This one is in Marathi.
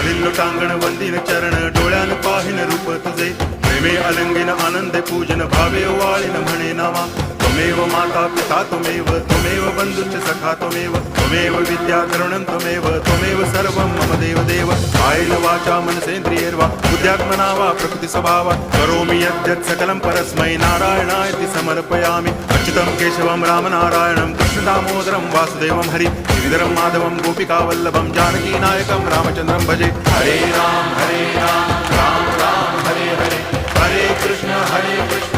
भिल्लो टांगण वंदिन चरण डोळ्यान पाहिन रूप तुझे प्रेमे अलंगिन आनंदे पूजन भावे वाळीन म्हणे नामा त्वमेव माता पिता त्वमेव बंधुश्च सखा त्वमेव विद्या तरुणं त्वमेव सर्वं मम देव कायेन वाचा मनसेन्द्रियैर्वा बुद्ध्यात्मना वा प्रकृति स्वभावात् करोमि यद्यत् सकलं परस्मै नारायणायति समर्पयामि अच्युतं केशवं रामनारायणं कृष्णदामोदरं वासुदेवं हरि गिरिधरं माधवं गोपिकावल्लभं जानकीनायकं रामचन्द्रं भजे हरे राम राम राम हरे हरे हरे कृष्ण